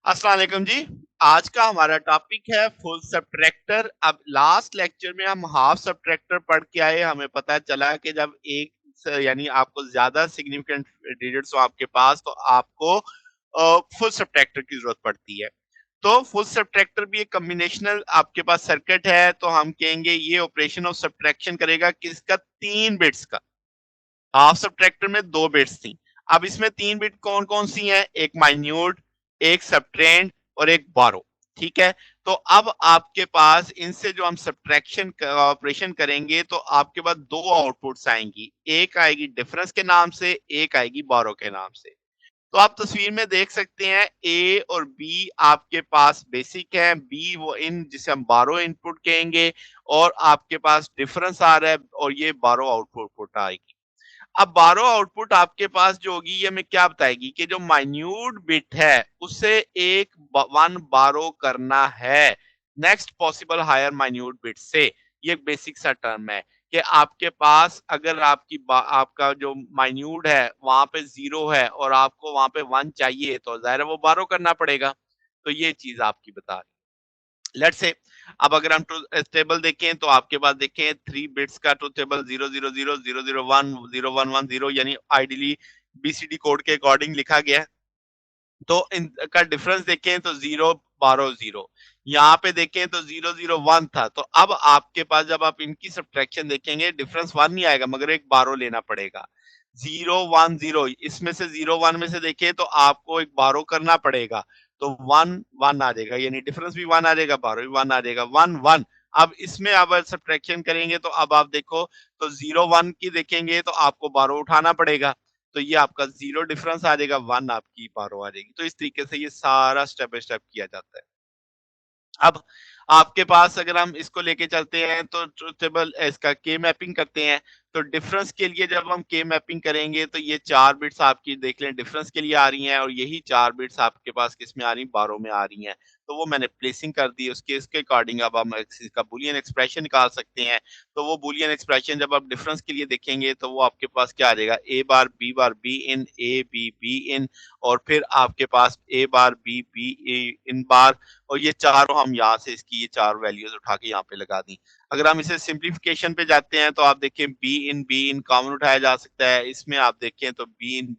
अस्सलाम वालेकुम जी। आज का हमारा टॉपिक है फुल सब्ट्रैक्टर। अब लास्ट लेक्चर में हम हाफ सब्ट्रैक्टर पढ़ के आए, हमें पता चला कि जब एक यानी आपको ज्यादा सिग्निफिकेंट डिजिट्स हो आपके पास तो आपको फुल सब्ट्रैक्टर की जरूरत पड़ती है। तो फुल सब्ट्रैक्टर भी एक कॉम्बिनेशनल आपके पास सर्किट है, तो हम कहेंगे ये ऑपरेशन ऑफ सब्ट्रैक्शन करेगा किसका, 3 बिट्स का। हाफ सब्ट्रैक्टर में 2 बिट्स थी। अब इसमें 3 बिट कौन कौन सी हैं, एक माइन्यूट, एक सबट्रेंड और एक बारो। ठीक है। तो अब आपके पास इनसे जो हम सब्ट्रैक्शन ऑपरेशन करेंगे तो आपके पास दो आउटपुट्स आएंगी, एक आएगी डिफरेंस के नाम से, एक आएगी बारो के नाम से। तो आप तस्वीर में देख सकते हैं ए और बी आपके पास बेसिक है, बी वो इन जिसे हम बारो इनपुट कहेंगे, और आपके पास डिफरेंस आ रहा है और ये बारो आउटपुट आएगी। अब बारो आउटपुट आपके पास जो होगी ये हमें क्या बताएगी कि जो माइन्यूट बिट है उससे एक वन बारो करना है next possible higher minute bit से। ये एक बेसिक सा टर्म है कि आपके पास अगर आपका जो माइन्यूट है वहां पे 0 है और आपको वहां पे 1 चाहिए तो जाहिर है वो बारो करना पड़ेगा। तो ये चीज आपकी बता रही है। लेट्स से अब अगर हम ट्रुथ टेबल देखें तो आपके पास देखें 3 बिट्स का ट्रुथ टेबल 0 0 0 0 0 1 0 1 1 0 यानी आइडियली बीसीडी कोड के अकॉर्डिंग लिखा गया है। तो इनका डिफरेंस देखें तो 0 12 0, यहाँ पे देखें तो 0 0 1 था। तो अब आपके पास जब आप इनकी सब्ट्रैक्शन देखेंगे डिफरेंस 1 नहीं आएगा मगर एक बारो लेना पड़ेगा। 0 1 0 इसमें से 0 1 में से देखें तो आपको एक बारो करना पड़ेगा। तो 1 1 आ जाएगा यानी डिफरेंस भी 1 आ जाएगा, बारो भी 1 आ जाएगा, 1 1। अब इसमें अब सब्ट्रैक्शन करेंगे तो अब आप देखो तो 0 1 की देखेंगे तो आपको बारो उठाना पड़ेगा। तो ये आपका 0 डिफरेंस आ जाएगा, 1 आपकी बारो आ जाएगी। तो इस तरीके से ये सारा स्टेप बाय स्टेप किया जाता है। अब आपके पास अगर हम इसको लेके चलते हैं तो ट्रुथ टेबल इसका के मैपिंग करते हैं। तो डिफरेंस के लिए जब हम के मैपिंग करेंगे तो ये 4 बिट्स आपकी देख लें डिफरेंस के लिए आ रही हैं और यही 4 बिट्स आपके पास किस में आ रही हैं, बारो में आ रही हैं। तो वो मैंने प्लेसिंग कर दी, उसके इसके अकॉर्डिंग अब हम इसका बुलियन एक्सप्रेशन निकाल सकते हैं। तो वो बुलियन एक्सप्रेशन जब आप डिफरेंस के लिए देखेंगे तो वो आपके पास क्या आ जाएगा, a bar b in A B इन, और फिर आपके पास ए बार बी इन बार, और ये चारों हम यहाँ से इसकी ये चार वैल्यूज उठा के यहाँ पे लगा दी। अगर हम इसे सिंप्लीफिकेशन पे जाते हैं तो आप देखें बी इन कॉमन उठाया जा सकता है, इसमें आप देखें तो बी इन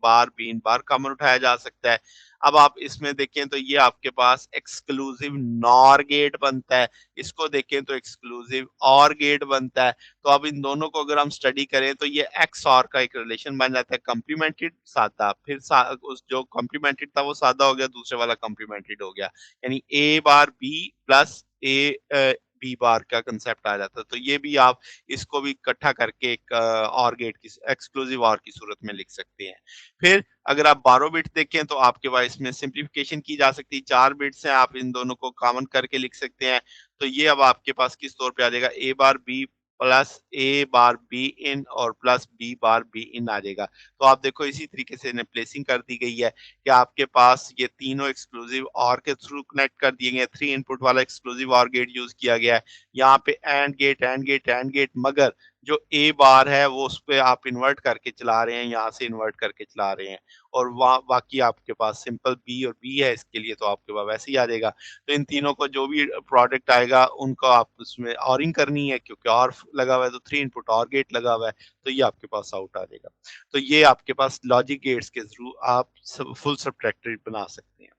बार कॉमन उठाया जा सकता है। अब आप इसमें देखें तो ये आपके पास एक्सक्लूसिव नॉर गेट बनता है, इसको देखें तो एक्सक्लूसिव और गेट बनता है। तो अब इन दोनों को अगर हम स्टडी करें तो ये एक्स और का एक रिलेशन बन जाता है, कॉम्प्लीमेंटेड सादा, फिर उस जो कॉम्प्लीमेंटेड था वो सादा हो गया, दूसरे वाला कॉम्प्लीमेंटेड हो गया, यानी a bar b plus a b bar का कंसेप्ट आ जाता है। तो ये भी आप इसको भी इकट्ठा करके एक और गेट की एक्सक्लूसिव और की सूरत में लिख सकते हैं। फिर अगर आप 12 बिट देखें तो आपके पास इसमें सिंप्लीफिकेशन की जा सकती है, 4 बिट्स हैं, आप इन दोनों को कॉमन करके लिख सकते हैं। तो ये अब आपके पास किस तौर पे आ जाएगा, a bar b plus a bar b इन और प्लस बी बार बी इन आ जाएगा। तो आप देखो इसी तरीके से इन्हें प्लेसिंग कर दी गई है कि आपके पास ये तीनों एक्सक्लूसिव और के थ्रू कनेक्ट कर दिए गए, 3 इनपुट वाला एक्सक्लूसिव और गेट यूज किया गया है। यहाँ पे and gate and gate and gate, मगर जो ए बार है वो उस पे आप इन्वर्ट करके चला रहे हैं, यहाँ से इन्वर्ट करके चला रहे हैं, और वहाँ बाकी आपके पास सिंपल बी और बी है इसके लिए, तो आपके पास वैसे ही आ जाएगा। तो इन तीनों को जो भी प्रोडक्ट आएगा उनको आप उसमें ऑरिंग करनी है, क्योंकि और लगा हुआ है तो 3 इनपुट और गेट लगा हुआ है, तो ये आपके पास आउट आ जाएगा। तो ये आपके पास लॉजिक गेट्स के थ्रू आप फुल सब्ट्रैक्टर बना सकते हैं।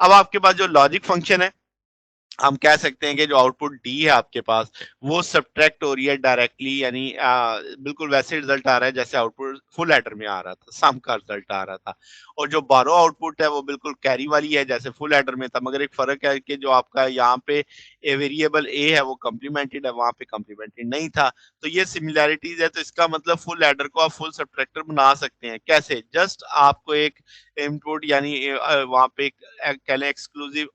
अब आपके पास जो लॉजिक फंक्शन है, हम कह सकते हैं कि जो आउटपुट डी है आपके पास वो सब्ट्रैक्ट हो रही है डायरेक्टली, यानी बिल्कुल वैसे रिजल्ट आ रहा है जैसे आउटपुट फुल एडर में आ रहा था, सम का रिजल्ट आ रहा था। और जो बारो आउटपुट है वो बिल्कुल कैरी वाली है जैसे फुल एडर में था, मगर एक फर्क है कि जो आपका यहाँ पे ए वेरिएबल ए है वो कम्प्लीमेंटेड है, वहां पे कम्प्लीमेंटेड नहीं था। तो ये सिमिलैरिटीज है, तो इसका मतलब फुल एडर को आप फुल सब्ट्रैक्टर बना सकते हैं। कैसे, जस्ट आपको एक इनपुट यानी वहां पे कह लें एक्सक्लूसिव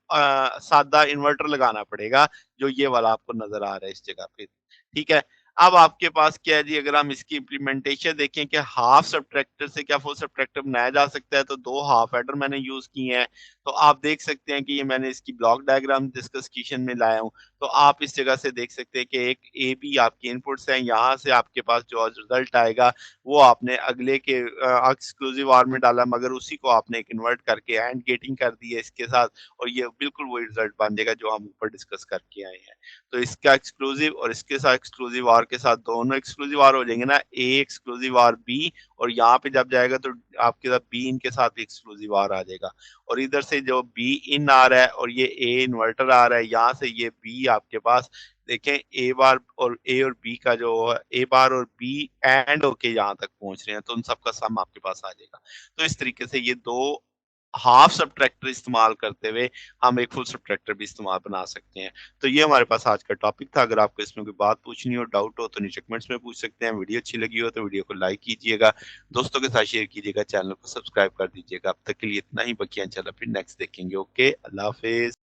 सादा इन्वर्टर लगाना पड़ेगा, जो ये वाला आपको नजर आ रहा है इस जगह पे। ठीक है। अब आपके पास क्या है जी, अगर हम इसकी इम्प्लीमेंटेशन देखें कि हाफ सबट्रैक्टर से क्या फुल सबट्रैक्टर बनाया जा सकता है, तो 2 हाफ एडर मैंने यूज़ किए हैं। तो आप देख सकते हैं कि ये मैंने इसकी ब्लॉक डायग्राम डिस्कशन में लाया हूँ। तो आप इस जगह से देख सकते हैं कि एक ए बी आपकी इनपुट्स हैं, यहाँ से आपके पास जो रिज़ल्ट आएगा, वो आपने अगले के एक्सक्लूसिव ऑर में डाला, मगर उसी को आपने कन्वर्ट करके एंड गेटिंग कर दी है इसके साथ, और ये बिल्कुल वही रिज़ल्ट बन जाएगा जो हम ऊपर डिस्कस करके आए हैं। तो इसका एक्सक्लूसिव और इसके साथ एक्सक्लूसिव ऑर के साथ दोनों एक्सक्लूसिव ऑर हो जाएंगे ना, ए एक्सक्लूसिव ऑर बी, और यहाँ पे जब जाएगा तो आपके साथ बी इन के साथ भी एक्सक्लूसिव ऑर आ जाएगा। और इधर से जो बी इन आ रहा है और ये ए इन्वर्टर आ रहा है, यहाँ से ये बी आपके पास देखें ए बार और ए और बी का जो ए बार और बी एंड होके यहाँ तक पहुंच रहे हैं, तो उन सबका सम आपके पास आ जाएगा। तो इस तरीके से ये दो हाफ सबट्रैक्टर इस्तेमाल करते हुए हम एक फुल सबट्रैक्टर भी इस्तेमाल बना सकते हैं। तो ये हमारे पास आज का टॉपिक था। अगर आपको इसमें कोई बात पूछनी हो, डाउट हो, तो नीचे कमेंट्स में पूछ सकते हैं। वीडियो अच्छी लगी हो तो वीडियो को लाइक कीजिएगा, दोस्तों के साथ शेयर कीजिएगा, चैनल को सब्सक्राइब कर दीजिएगा। अब तक के लिए इतना ही, बाकी इंशाल्लाह फिर नेक्स्ट देखेंगे। ओके, अल्लाह हाफ़िज़।